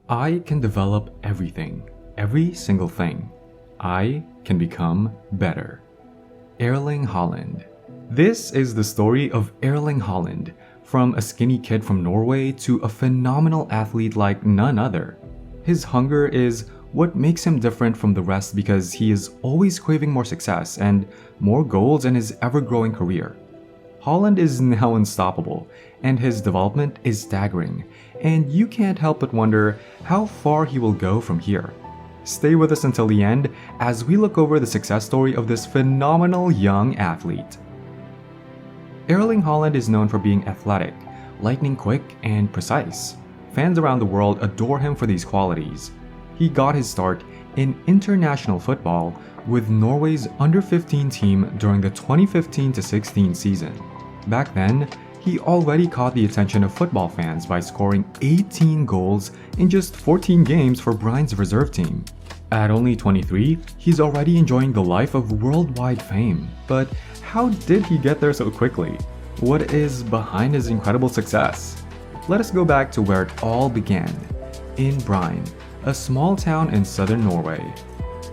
I can develop everything, every single thing. I can become better. Erling Haaland. This is the story of Erling Haaland, from a skinny kid from Norway to a phenomenal athlete like none other. His hunger is what makes him different from the rest because he is always craving more success and more goals in his ever-growing career. Haaland is now unstoppable, and his development is staggering, and you can't help but wonder how far he will go from here. Stay with us until the end as we look over the success story of this phenomenal young athlete. Erling Haaland is known for being athletic, lightning quick, and precise. Fans around the world adore him for these qualities. He got his start in international football with Norway's under-15 team during the 2015-16 season. Back then, he already caught the attention of football fans by scoring 18 goals in just 14 games for Brine's reserve team. At only 23, he's already enjoying the life of worldwide fame. But how did he get there so quickly? What is behind his incredible success? Let us go back to where it all began, in Brine, a small town in southern Norway.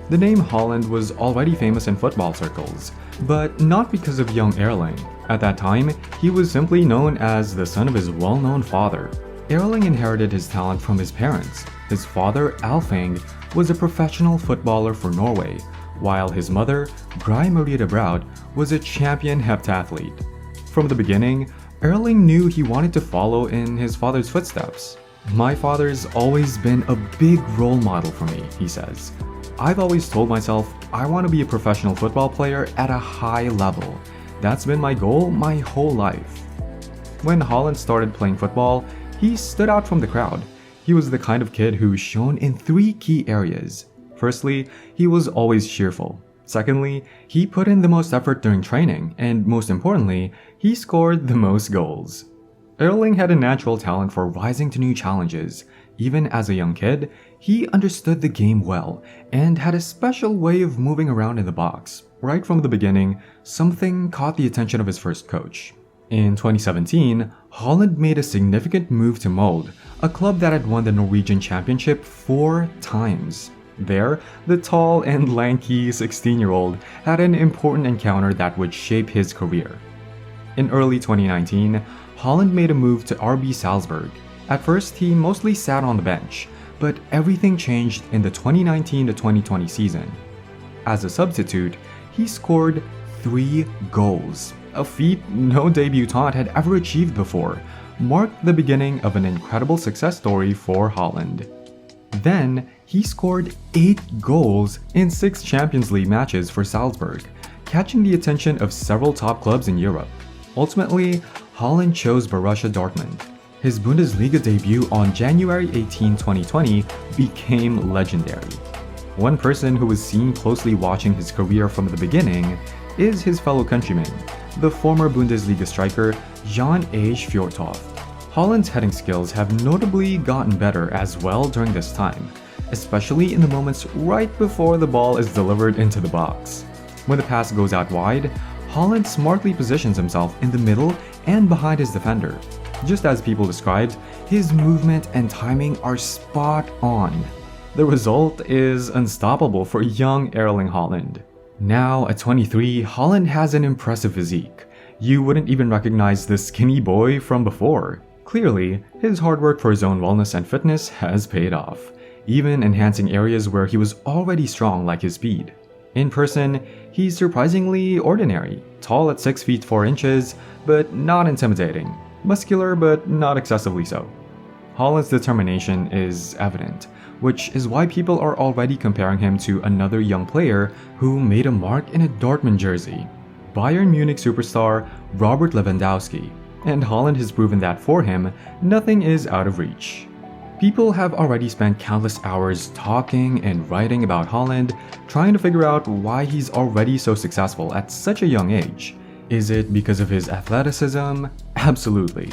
The name Haaland was already famous in football circles, but not because of young Erling. At that time, he was simply known as the son of his well-known father. Erling inherited his talent from his parents. His father, Alfing, was a professional footballer for Norway, while his mother, Gry Merida Braut, was a champion heptathlete. From the beginning, Erling knew he wanted to follow in his father's footsteps. "My father's always been a big role model for me," he says. "I've always told myself I want to be a professional football player at a high level. That's been my goal my whole life." When Haaland started playing football, he stood out from the crowd. He was the kind of kid who shone in three key areas. Firstly, he was always cheerful. Secondly, he put in the most effort during training, and most importantly, he scored the most goals. Erling had a natural talent for rising to new challenges. Even as a young kid, he understood the game well and had a special way of moving around in the box. Right from the beginning, something caught the attention of his first coach. In 2017, Haaland made a significant move to Molde, a club that had won the Norwegian Championship 4 times. There, the tall and lanky 16-year-old had an important encounter that would shape his career. In early 2019, Haaland made a move to RB Salzburg. At first, he mostly sat on the bench, but everything changed in the 2019-2020 season. As a substitute, he scored 3 goals, a feat no debutant had ever achieved before, marked the beginning of an incredible success story for Haaland. Then, he scored 8 goals in 6 Champions League matches for Salzburg, catching the attention of several top clubs in Europe. Ultimately, Haaland chose Borussia Dortmund. His Bundesliga debut on January 18, 2020 became legendary. One person who was seen closely watching his career from the beginning is his fellow countryman, the former Bundesliga striker Jan-Age Fjørtoft. Haaland's heading skills have notably gotten better as well during this time, especially in the moments right before the ball is delivered into the box. When the pass goes out wide, Haaland smartly positions himself in the middle and behind his defender. Just as people described, his movement and timing are spot on. The result is unstoppable for young Erling Haaland. Now, at 23, Haaland has an impressive physique. You wouldn't even recognize the skinny boy from before. Clearly, his hard work for his own wellness and fitness has paid off, even enhancing areas where he was already strong like his speed. In person, he's surprisingly ordinary, tall at 6 feet 4 inches, but not intimidating, muscular but not excessively so. Haaland's determination is evident, which is why people are already comparing him to another young player who made a mark in a Dortmund jersey, Bayern Munich superstar Robert Lewandowski, and Haaland has proven that for him, nothing is out of reach. People have already spent countless hours talking and writing about Haaland, trying to figure out why he's already so successful at such a young age. Is it because of his athleticism? Absolutely.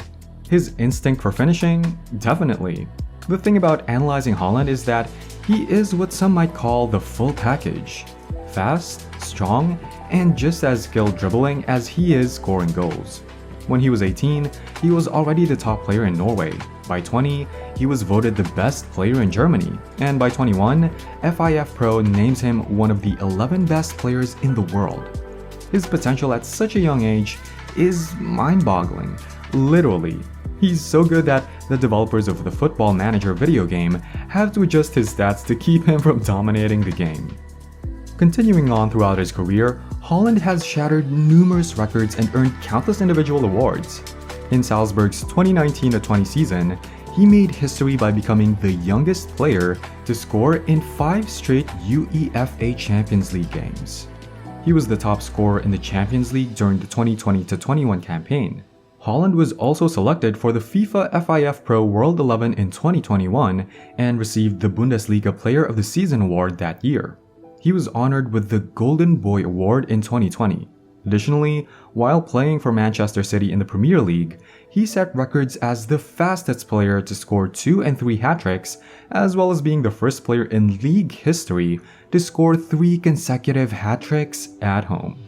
His instinct for finishing? Definitely. The thing about analyzing Haaland is that he is what some might call the full package. Fast, strong, and just as skilled dribbling as he is scoring goals. When he was 18, he was already the top player in Norway, By 20, he was voted the best player in Germany, and by 21, FIF Pro names him one of the 11 best players in the world. His potential at such a young age is mind-boggling, literally. He's so good that the developers of the Football Manager video game have to adjust his stats to keep him from dominating the game. Continuing on throughout his career, Haaland has shattered numerous records and earned countless individual awards. In Salzburg's 2019-20 season, he made history by becoming the youngest player to score in 5 straight UEFA Champions League games. He was the top scorer in the Champions League during the 2020-21 campaign. Haaland was also selected for the FIFA FIF Pro World 11 in 2021 and received the Bundesliga Player of the Season award that year. He was honored with the Golden Boy Award in 2020. Additionally, while playing for Manchester City in the Premier League, he set records as the fastest player to score 2 and 3 hat-tricks, as well as being the first player in league history to score 3 consecutive hat-tricks at home.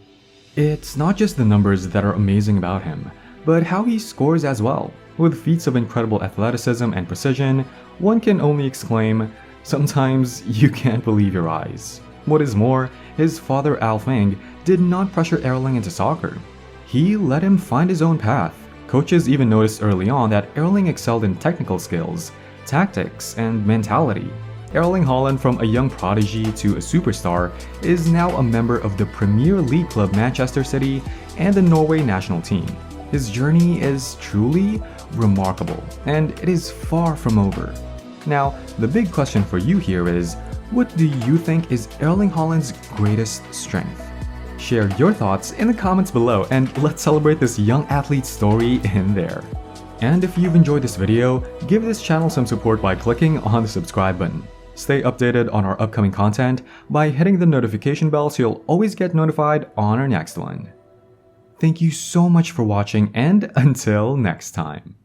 It's not just the numbers that are amazing about him, but how he scores as well. With feats of incredible athleticism and precision, one can only exclaim, sometimes you can't believe your eyes. What is more, his father Alf Ing did not pressure Erling into soccer. He let him find his own path. Coaches even noticed early on that Erling excelled in technical skills, tactics, and mentality. Erling Haaland, from a young prodigy to a superstar, is now a member of the Premier League club Manchester City and the Norway national team. His journey is truly remarkable, and it is far from over. Now, the big question for you here is, what do you think is Erling Haaland's greatest strength? Share your thoughts in the comments below, and let's celebrate this young athlete's story in there. And if you've enjoyed this video, give this channel some support by clicking on the subscribe button. Stay updated on our upcoming content by hitting the notification bell so you'll always get notified on our next one. Thank you so much for watching, and until next time.